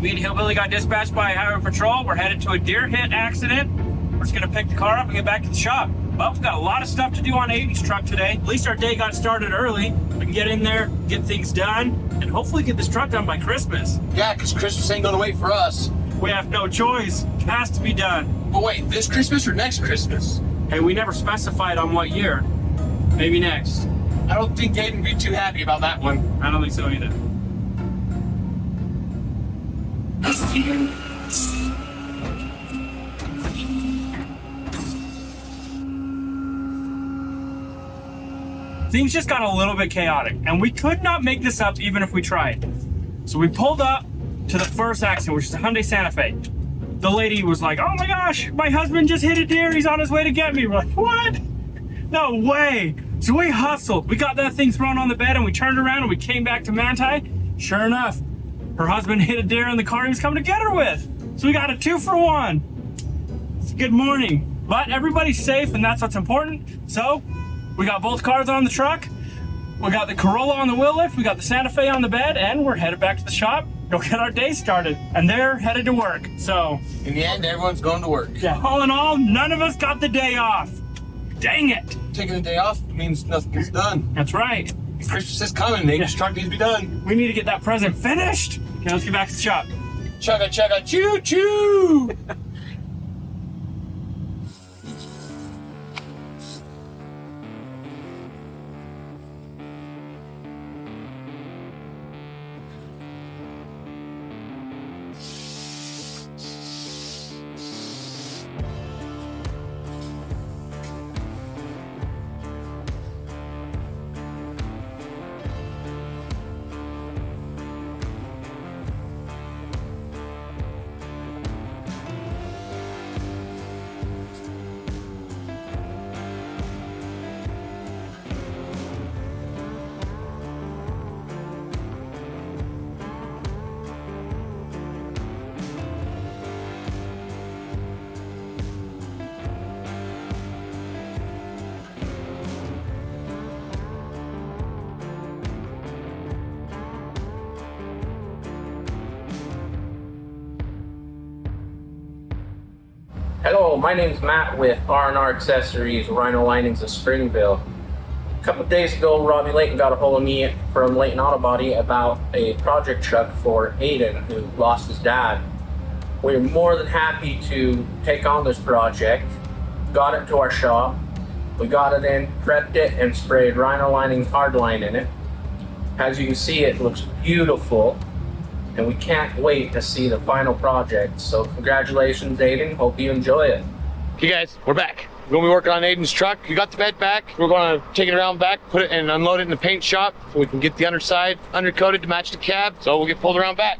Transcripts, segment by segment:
Me and Hillbilly got dispatched by Highway Patrol. We're headed to a deer hit accident. We're just gonna pick the car up and get back to the shop. But we've got a lot of stuff to do on Aiden's truck today. At least our day got started early. We can get in there, get things done, and hopefully get this truck done by Christmas. Yeah, because Christmas ain't gonna wait for us. We have no choice. It has to be done. But wait, this Christmas or next Christmas? Hey, we never specified on what year. Maybe next. I don't think Aiden would be too happy about that one. I don't think so either. Things just got a little bit chaotic, and we could not make this up even if we tried. So we pulled up to the first accident, which is a Hyundai Santa Fe. The lady was like, "Oh my gosh, my husband just hit a deer. He's on his way to get me." We're like, "What? No way." So we hustled. We got that thing thrown on the bed and we turned around and we came back to Manti. Sure enough, her husband hit a deer in the car he was coming to get her with. So we got a 2 for 1. It's a good morning. But everybody's safe and that's what's important. So we got both cars on the truck. We got the Corolla on the wheel lift. We got the Santa Fe on the bed and we're headed back to the shop. Go get our day started. And they're headed to work. So in the end, everyone's going to work. yeah, all in all, none of us got the day off. Dang it. Taking the day off means nothing's done. That's right. Christmas is coming. Aiden's truck needs to be done. We need to get that present finished. Okay, let's get back to the shop. Chugga chugga choo choo. Hello, my name's Matt with R&R Accessories Rhino of Springville. A couple of days ago, Robby Layton got a hold of me from Layton Auto Body about a project truck for Aiden, who lost his dad. We're more than happy to take on this project. Got it to our shop. We got it in, prepped it, and sprayed Rhino Linings hardline in it. As you can see, it looks beautiful. And we can't wait to see the final project. So congratulations, Aiden. Hope you enjoy it. Okay guys, we're back. We're gonna be working on Aiden's truck. You got the bed back. We're gonna take it around back, put it and unload it in the paint shop so we can get the underside undercoated to match the cab. So we'll get pulled around back.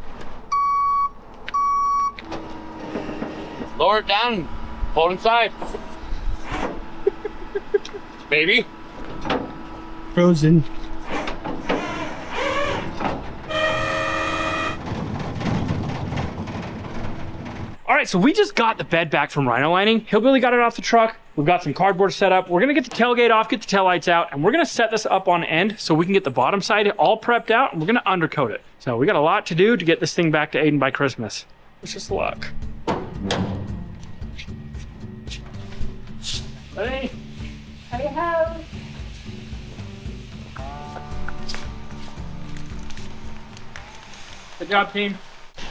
Lower it down, pull it inside. Baby. Frozen. All right, so we just got the bed back from Rhino Lining. Hillbilly got it off the truck. We've got some cardboard set up. We're gonna get the tailgate off, get the taillights out, and we're gonna set this up on end so we can get the bottom side all prepped out, and we're gonna undercoat it. So we got a lot to do to get this thing back to Aiden by Christmas. Wish us luck. Hey. Hey-ho. Good job, team.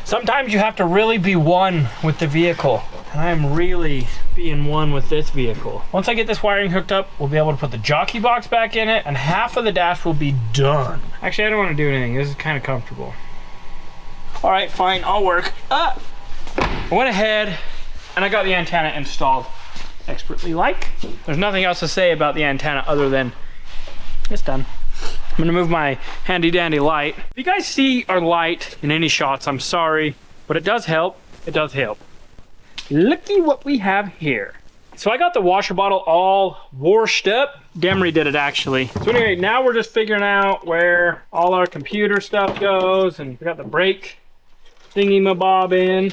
Sometimes you have to really be one with the vehicle, and I'm really being one with this vehicle. Once I get this wiring hooked up, we'll be able to put the jockey box back in it, and half of the dash will be done. Actually, I don't want to do anything. This is kind of comfortable. All right, fine, I'll work. I went ahead and I got the antenna installed expertly like. There's nothing else to say about the antenna other than it's done. I'm gonna move my handy dandy light. If you guys see our light in any shots, I'm sorry, but it does help. It does help. Looky what we have here. So I got the washer bottle all washed up. Demery did it actually. So anyway, now we're just figuring out where all our computer stuff goes, and we got the brake thingy-mabob in.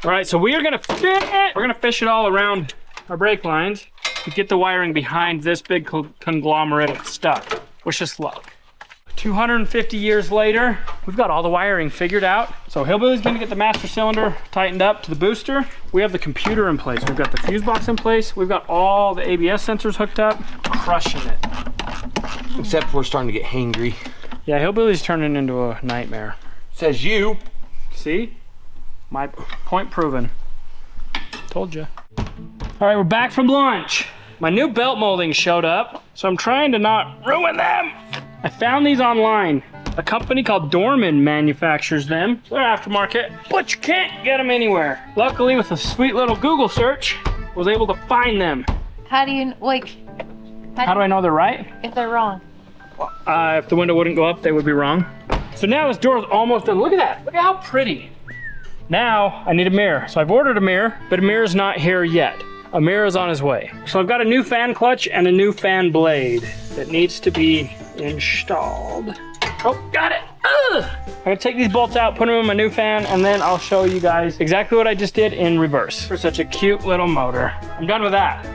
All right, so we're gonna fish it all around our brake lines to get the wiring behind this big conglomerate of stuff. Wish us luck. 250 years later, we've got all the wiring figured out. So Hillbilly's gonna get the master cylinder tightened up to the booster. We have the computer in place. We've got the fuse box in place. We've got all the ABS sensors hooked up. Crushing it. Except we're starting to get hangry. Yeah, Hillbilly's turning into a nightmare. Says you. See? My point proven. Told you. All right, we're back from lunch. My new belt molding showed up, so I'm trying to not ruin them. I found these online. A company called Dorman manufactures them. They're aftermarket, but you can't get them anywhere. Luckily, with a sweet little Google search, I was able to find them. How do you, like... How do I know they're right? If they're wrong? If the window wouldn't go up, they would be wrong. So now this door's almost done. Look at that. Look at how pretty. Now I need a mirror. So I've ordered a mirror, but a mirror's not here yet. A mirror is on his way. So I've got a new fan clutch and a new fan blade that needs to be installed. Oh, got it. Ugh. I'm gonna take these bolts out, put them in my new fan, and then I'll show you guys exactly what I just did in reverse for such a cute little motor. I'm done with that.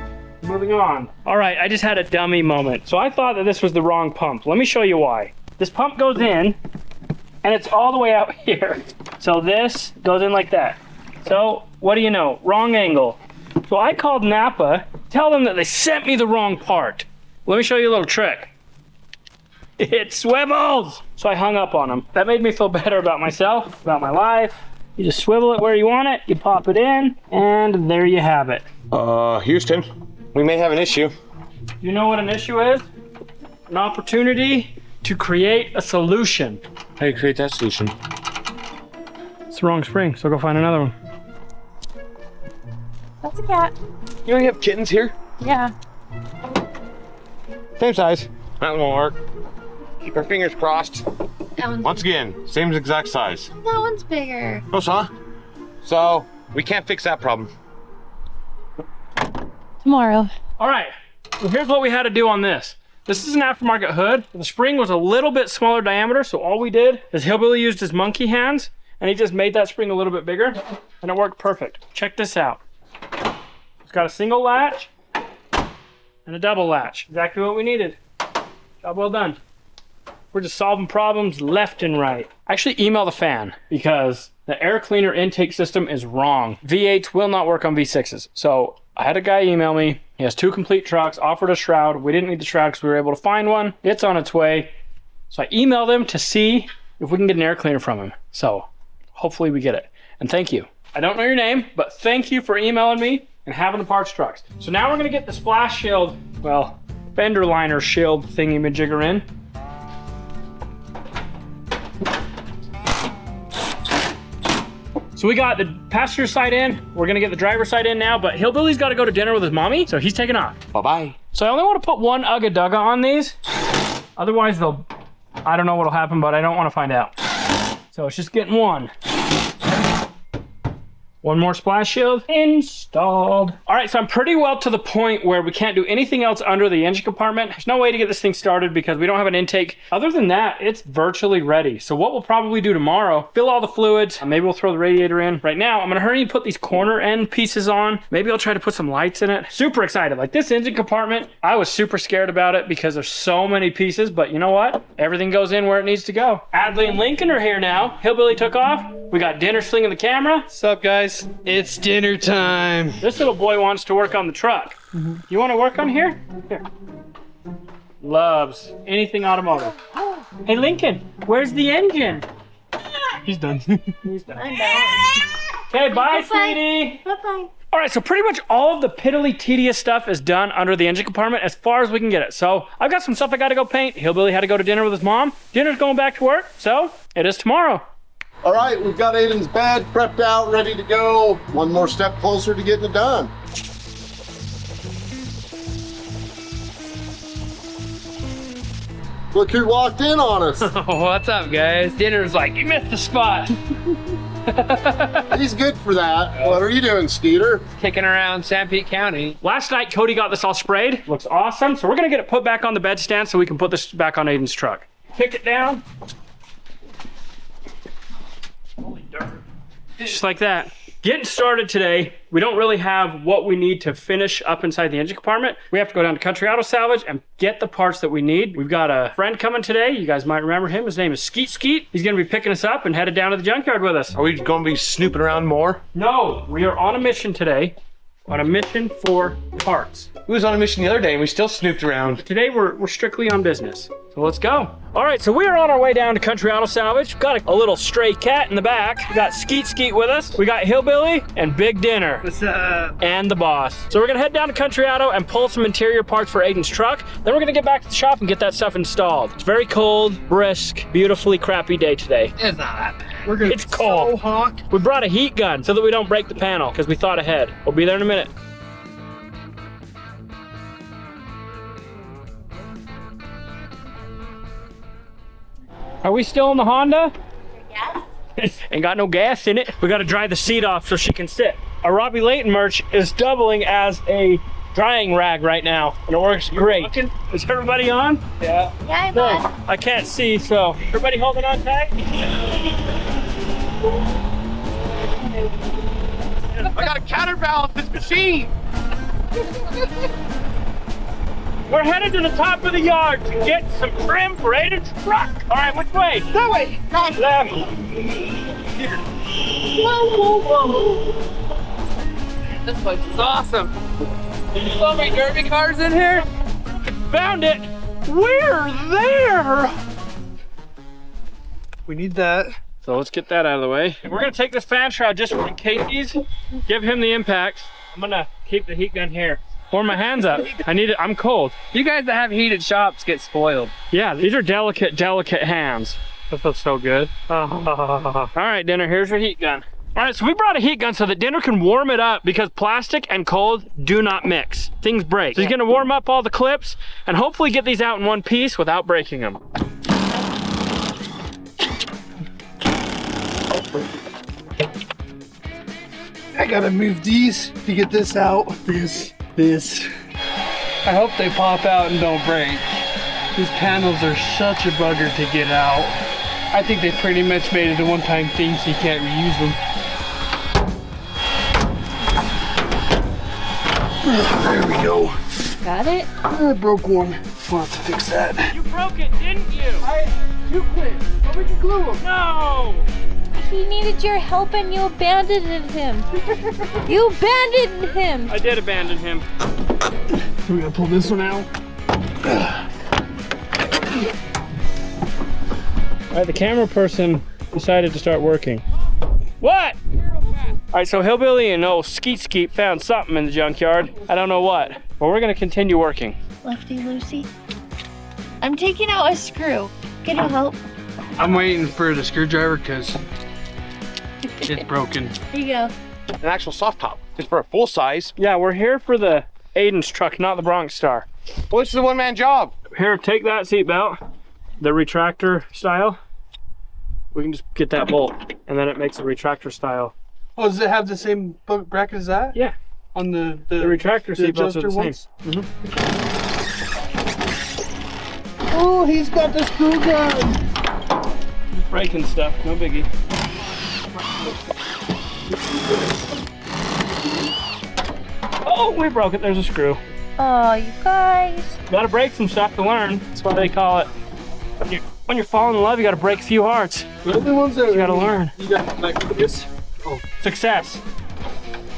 Moving on. All right, I just had a dummy moment. So I thought that this was the wrong pump. Let me show you why. This pump goes in, and it's all the way out here. So this goes in like that. So what do you know? Wrong angle. So I called Napa, tell them that they sent me the wrong part. Let me show you a little trick. It swivels! So I hung up on them. That made me feel better about myself, about my life. You just swivel it where you want it, you pop it in, and there you have it. Houston, we may have an issue. You know what an issue is? An opportunity to create a solution. How do you create that solution? It's the wrong spring, so go find another one. That's a cat. You only have kittens here? Yeah. Same size. That won't work. Keep our fingers crossed. That one's, Once again, same exact size. that one's bigger. Oh, huh? So, we can't fix that problem. Tomorrow. All right, well, here's what we had to do on this. This is an aftermarket hood. The spring was a little bit smaller diameter, so all we did is Hillbilly used his monkey hands, and he just made that spring a little bit bigger, and it worked perfect. Check this out. It's got a single latch and a double latch. Exactly what we needed. Job well done. We're just solving problems left and right. I actually emailed the fan because the air cleaner intake system is wrong. V8s will not work on V6s. So I had a guy email me. He has 2 complete trucks, offered a shroud. We didn't need the shroud because we were able to find one. It's on its way. So I emailed him to see if we can get an air cleaner from him. So hopefully we get it. And thank you. I don't know your name, but thank you for emailing me and having the parts trucks. So now we're gonna get the splash shield, well, fender liner shield thingy-majigger in. So we got the passenger side in. We're gonna get the driver's side in now, but Hillbilly's gotta go to dinner with his mommy, so he's taking off. Bye-bye. So I only wanna put one Ugga Dugga on these. Otherwise I don't know what'll happen, but I don't wanna find out. So it's just getting one. One more splash shield installed. All right, so I'm pretty well to the point where we can't do anything else under the engine compartment. There's no way to get this thing started because we don't have an intake. Other than that, it's virtually ready. So what we'll probably do tomorrow, fill all the fluids, and maybe we'll throw the radiator in. Right now, I'm gonna hurry and put these corner end pieces on. Maybe I'll try to put some lights in it. Super excited. Like this engine compartment, I was super scared about it because there's so many pieces, but you know what? Everything goes in where it needs to go. Adley and Lincoln are here now. Hillbilly took off. We got dinner slinging the camera. What's up, guys? It's dinner time. This little boy wants to work on the truck. You want to work on here? Here. Loves anything automotive. Hey, Lincoln, where's the engine? He's done. He's done. Okay, bye, sweetie. Bye-bye. All right, so pretty much all of the piddly tedious stuff is done under the engine compartment as far as we can get it. So I've got some stuff I got to go paint. Hillbilly had to go to dinner with his mom. Dinner's going back to work, so it is tomorrow. All right, we've got Aiden's bed prepped out, ready to go. One more step closer to getting it done. Look who walked in on us. What's up, guys? Dinner's like, You missed the spot. He's good for that. What are you doing, Skeeter? kicking around San Pete County. Last night, Cody got this all sprayed. Looks awesome. So we're gonna get it put back on the bed stand so we can put this back on Aiden's truck. Pick it down. Holy dirt. Just like that. Getting started today, we don't really have what we need to finish up inside the engine compartment. We have to go down to Country Auto Salvage and get the parts that we need. We've got a friend coming today. You guys might remember him. His name is Skeet Skeet. He's gonna be picking us up and headed down to the junkyard with us. Are we going to be snooping around more? No, we are on a mission today. On a mission for parts. We was on a mission the other day and we still snooped around. Today we're strictly on business. So let's go. All right, so we are on our way down to Country Auto Salvage. We've got a little stray cat in the back. We got Skeet Skeet with us. We got Hillbilly and Big Dinner. What's up? And the boss. So we're gonna head down to Country Auto and pull some interior parts for Aiden's truck. Then we're gonna get back to the shop and get that stuff installed. It's very cold, brisk, beautifully crappy day today. It's not that bad. It's cold. So hot. We brought a heat gun so that we don't break the panel because we thought ahead. We'll be there in a minute. Are we still in the Honda? Yes. Ain't got no gas in it. We gotta dry the seat off so she can sit. Our Robby Layton merch is doubling as a drying rag right now, and it works great. Is everybody on? Yeah. Yeah, I'm No, on. I can't see, so everybody holding on tight? I got to counterbalance this machine. We're headed to the top of the yard to get some trim for Aiden's truck. All right, which way? That way. Left. Here. Whoa, whoa, whoa. This place is awesome. So many derby cars in here. Found it. We're there. We need that. So let's get that out of the way. We're gonna take this fan shroud just in case. Give him the impacts. I'm gonna keep the heat gun here. Warm my hands up. I need it. I'm cold. You guys that have heated shops get spoiled. Yeah, these are delicate hands. That feels so good. All right, Dinner, here's your heat gun. All right, so we brought a heat gun so that Dinner can warm it up because plastic and cold do not mix. Things break. So he's gonna warm up all the clips and hopefully get these out in one piece without breaking them. I gotta move these to get this out. This. I hope they pop out and don't break. These panels are such a bugger to get out. I think they pretty much made it a one-time thing so you can't reuse them. There we go. Got it? I broke one. We'll have to fix that. You broke it, didn't you? You quit. How would you glue them? No! He needed your help and you abandoned him. You abandoned him. I did abandon him. We're gonna pull this one out. All right, the camera person decided to start working. What? All right, so Hillbilly and old Skeet Skeet found something in the junkyard. I don't know what, but we're gonna continue working. Lefty Lucy. I'm taking out a screw. Can you help? I'm waiting for the screwdriver because it's broken. Here you go. An actual soft top. It's for a full size. Yeah, we're here for the Aiden's truck, not the Bronx Star. Well, this is a one-man job. Here, take that seatbelt, the retractor style. We can just get that bolt, and then it makes a retractor style. Oh, does it have the same bracket as that? Yeah, On the the retractor the seatbelts are the adjuster same. ones? Oh, he's got the screw gun. Breaking stuff, no biggie. Oh, we broke it. There's a screw. Oh, you guys. Gotta break some stuff to learn. That's what they call it. When you're falling in love, you gotta break a few hearts. The other ones that You gotta learn. You got like this. Oh, Success.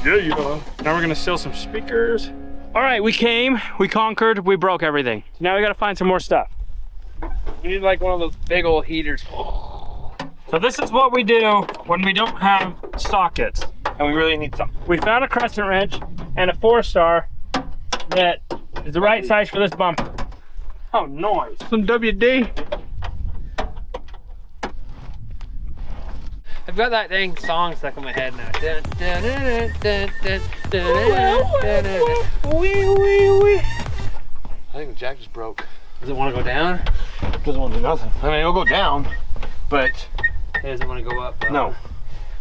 Yeah, you know. Now we're gonna steal some speakers. All right, we came, we conquered, we broke everything. So now we gotta find some more stuff. We need like one of those big old heaters. So this is what we do when we don't have sockets and we really need some. We found a crescent wrench and a 4-star that is the right size for this bumper. Oh, noise. some WD. I've got that dang song stuck in my head now. Dun, dun, dun, dun, dun, dun, dun, dun, dun. Wee, wee, wee. I think the jack just broke. Does it want to go down? Doesn't want to do nothing. I mean, it'll go down, but It doesn't want to go up. Though. no.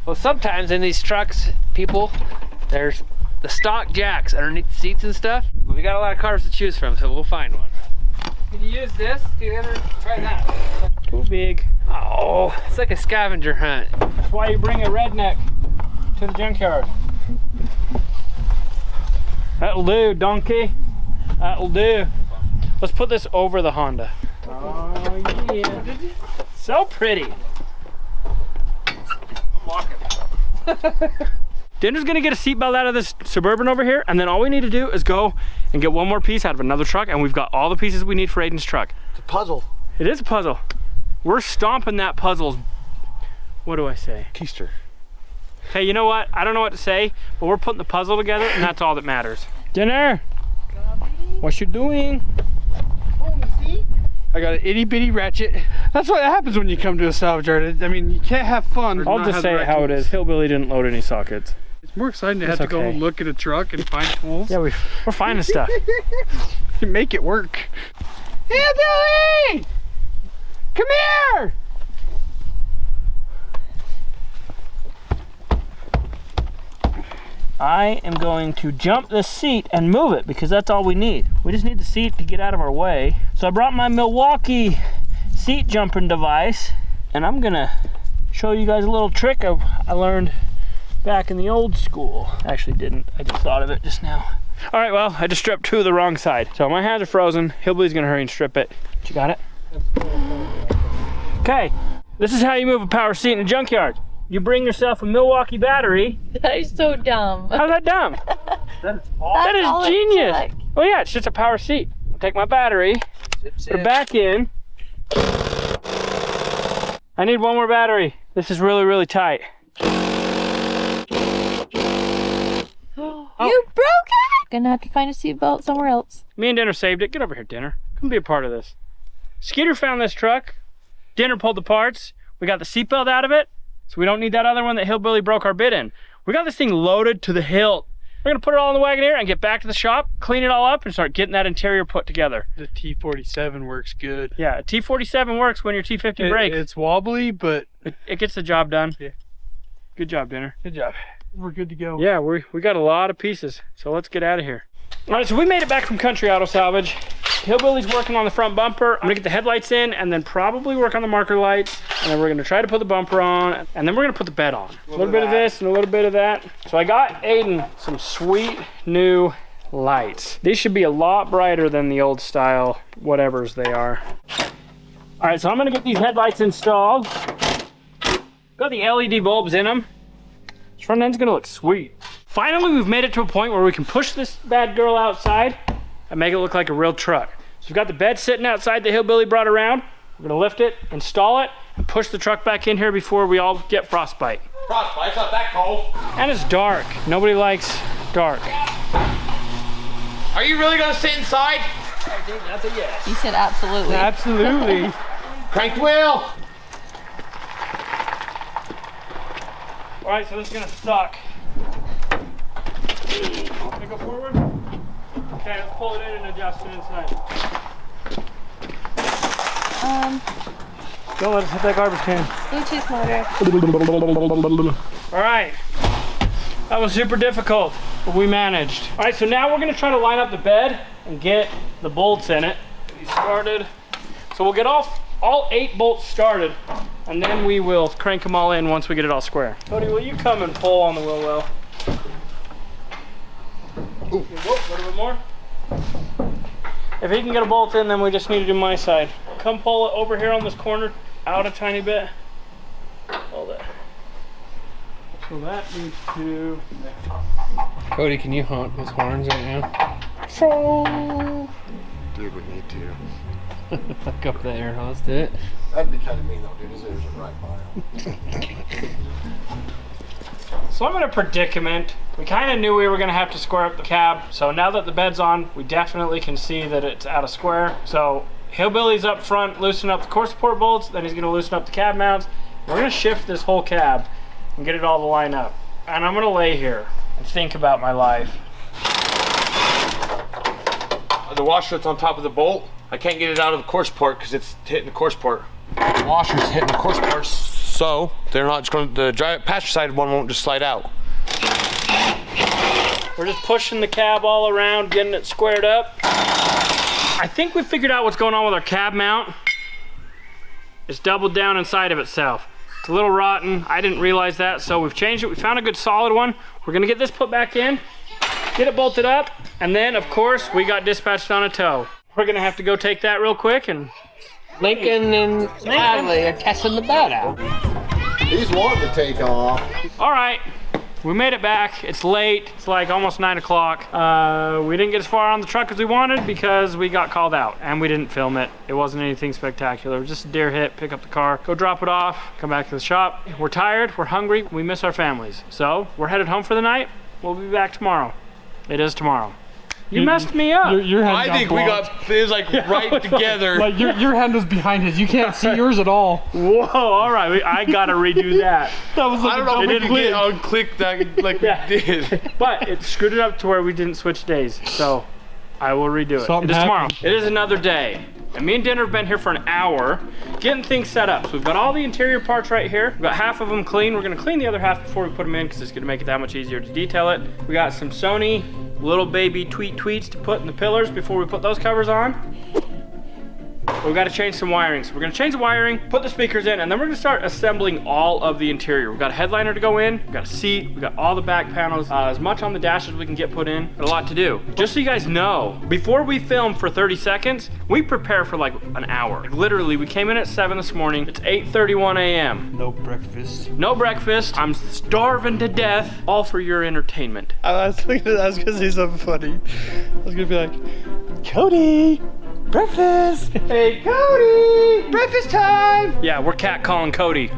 Well, sometimes in these trucks, people, there's the stock jacks underneath the seats and stuff. We got a lot of cars to choose from, so we'll find one. Can you use this? Do you ever try that? Too big. Oh, it's like a scavenger hunt. That's why you bring a redneck. to the junkyard. That'll do, donkey. That'll do. Let's put this over the Honda. Oh yeah. So pretty. Dinner's gonna get a seatbelt out of this Suburban over here, and then all we need to do is go and get one more piece out of another truck, and we've got all the pieces we need for Aiden's truck. It's a puzzle. It is a puzzle. We're stomping that puzzle. What do I say? Keister. Hey, you know what? I don't know what to say, but we're putting the puzzle together, and that's all that matters. Dinner! What you doing? I got an itty bitty ratchet. That's what happens when you come to a salvage yard. I mean, you can't have fun. I'll just say it how it is. Hillbilly didn't load any sockets. It's more exciting to have to go look at a truck and find tools. Yeah, we're finding stuff. You make it work. Hillbilly! Come here! I am going to jump this seat and move it because that's all we need. We just need the seat to get out of our way. So I brought my Milwaukee seat jumping device, and I'm gonna show you guys a little trick I learned back in the old school. Actually didn't, I just thought of it just now. All right, well, I just stripped two of the wrong side. So my hands are frozen. Hillbilly's gonna hurry and strip it. You got it? Okay, this is how you move a power seat in a junkyard. You bring yourself a Milwaukee battery. That is so dumb. How's that dumb? That is genius. Oh yeah, it's just a power seat. I'll take my battery, put it back in. I need one more battery. This is really, really tight. You broke it! Gonna have to find a seatbelt somewhere else. Me and Dinner saved it. Get over here, Dinner. Come be a part of this. Skeeter found this truck. Dinner pulled the parts. We got the seatbelt out of it, so we don't need that other one that Hillbilly broke our bid in. We got this thing loaded to the hilt. We're gonna put it all in the wagon here and get back to the shop, clean it all up, and start getting that interior put together. The T47 works good. Yeah, a T47 works when your T50 breaks. It's wobbly, but it gets the job done. Yeah. Good job, Dinner. Good job. We're good to go. Yeah, we got a lot of pieces, so let's get out of here. All right, so we made it back from Country Auto Salvage. Hillbilly's working on the front bumper. I'm gonna get the headlights in and then probably work on the marker lights. And then we're gonna try to put the bumper on, and then we're gonna put the bed on. A little bit of this and a little bit of that. So I got Aiden some sweet new lights. These should be a lot brighter than the old style whatevers they are. All right, so I'm gonna get these headlights installed. Got the LED bulbs in them. This front end's gonna look sweet. Finally, we've made it to a point where we can push this bad girl outside and make it look like a real truck. So we've got the bed sitting outside the Hillbilly brought around. We're gonna lift it, install it, and push the truck back in here before we all get frostbite. Frostbite's not that cold. And it's dark. Nobody likes dark. Are you really gonna sit inside? I think that's a yes. You said absolutely. Absolutely. Crank the wheel. All right, so this is gonna suck. Can I go forward? Okay, let's pull it in and adjust it inside. Don't let us hit that garbage can. Bluetooth motor. All right, that was super difficult, but we managed. All right, so now we're gonna try to line up the bed and get the bolts in it. These started. So we'll get all 8 bolts started, and then we will crank them all in once we get it all square. Cody, will you come and pull on the wheel well? Ooh. Whoop, a little bit more. If he can get a bolt in, then we just need to do my side. Come pull it over here on this corner, out a tiny bit. Hold it. So that needs to... Cody, can you honk his horns right now? So... Dude, we need to. Look up there, let's do it. That'd be kind of mean though, dude. His ears are right by him. So I'm in a predicament. We kind of knew we were going to have to square up the cab. So now that the bed's on, we definitely can see that it's out of square. So Hillbilly's up front, loosen up the core support bolts. Then he's going to loosen up the cab mounts. We're going to shift this whole cab and get it all to line up. And I'm going to lay here and think about my life. The washer that's on top of the bolt, I can't get it out of the course port because it's hitting the course port. The washer's hitting the course port, so they're not just going to, the passenger side one won't just slide out. We're just pushing the cab all around, getting it squared up. I think we figured out what's going on with our cab mount. It's doubled down inside of itself. It's a little rotten. I didn't realize that, so we've changed it. We found a good solid one. We're gonna get this put back in, get it bolted up, and then of course we got dispatched on a tow. We're gonna have to go take that real quick and Lincoln and Hadley are testing the bed out. He's wanting to take off. all right. We made it back. It's late. It's like almost 9 o'clock. We didn't get as far on the truck as we wanted because we got called out and we didn't film it. It wasn't anything spectacular. It was just a deer hit, pick up the car, go drop it off, come back to the shop. We're tired, we're hungry, we miss our families. So we're headed home for the night. We'll be back tomorrow. It is tomorrow. You messed me up. Your hand I think we got, it was like right together. Like your hand was behind his. You can't see yours at all. Whoa, all right. I gotta redo that. That was like I don't know if It we didn't could get on click that like Yeah. we did. But it screwed it up to where we didn't switch days. So I will redo it. Something It is tomorrow. happened. It is another day. And me and Dinner have been here for an hour getting things set up. So we've got all the interior parts right here. We've got half of them clean. We're gonna clean the other half before we put them in because it's gonna make it that much easier to detail it. We got some Sony little baby tweets to put in the pillars before we put those covers on. We've got to change some wiring. So we're gonna change the wiring, put the speakers in, and then we're gonna start assembling all of the interior. We've got a headliner to go in, we've got a seat, we've got all the back panels, as much on the dash as we can get put in. Got a lot to do. Just so you guys know, before we film for 30 seconds, we prepare for like an hour. Like literally, we came in at 7 this morning. It's 8:31 a.m. no breakfast. No breakfast. I'm starving to death, all for your entertainment. I was gonna say something funny. I was gonna be like, Cody, breakfast. Hey, Cody, breakfast time. Yeah, we're catcalling Cody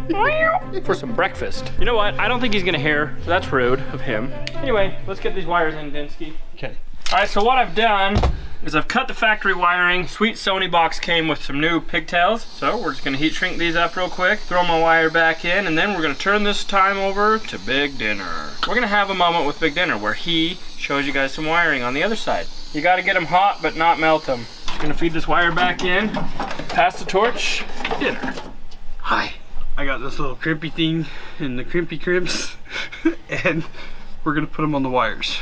for some breakfast. You know what? I don't think he's gonna hear, so that's rude of him. Anyway, let's get these wires in, Dinsky. Okay. All right, so what I've done is I've cut the factory wiring. Sweet Sony box came with some new pigtails. So we're just gonna heat shrink these up real quick, throw my wire back in, and then we're gonna turn this time over to Big Dinner. We're gonna have a moment with Big Dinner where he shows you guys some wiring on the other side. You gotta get them hot, but not melt them. Just gonna feed this wire back in, pass the torch, Dinner. Hi. I got this little crimpy thing in the crimpy crimps, and we're gonna put them on the wires.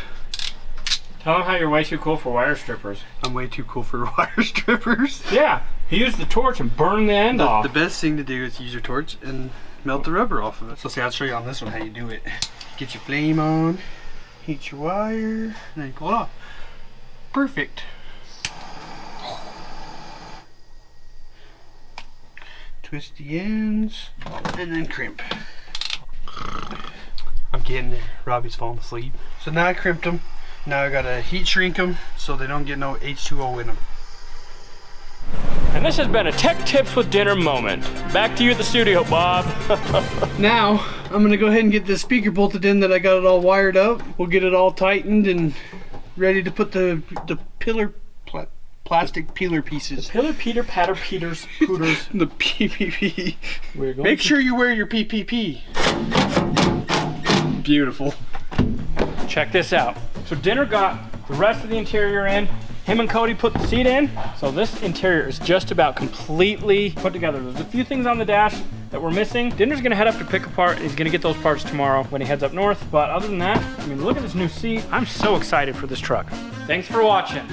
Tell him how you're way too cool for wire strippers. I'm way too cool for wire strippers. Yeah, he used the torch and burned the end off. The best thing to do is use your torch and melt the rubber off of it. So see, I'll show you on this one how you do it. Get your flame on, heat your wire, and then you pull it off. Perfect. Twist the ends, and then crimp. I'm getting there. Robbie's falling asleep. So now I crimped them. Now I gotta heat shrink them so they don't get no H2O in them. And this has been a Tech Tips with Dinner moment. Back to you at the studio, Bob. Now, I'm gonna go ahead and get this speaker bolted in that I got it all wired up. We'll get it all tightened and ready to put the plastic peeler pieces. Pillar Peter Patter Peters Pooters. The PPP. We're going Make to- sure you wear your PPP. Beautiful. Check this out. So Dinner got the rest of the interior in. Him and Cody put the seat in. So this interior is just about completely put together. There's a few things on the dash that we're missing. Dinner's gonna head up to pick apart. He's gonna get those parts tomorrow when he heads up north. But other than that, I mean, look at this new seat. I'm so excited for this truck. Thanks for watching.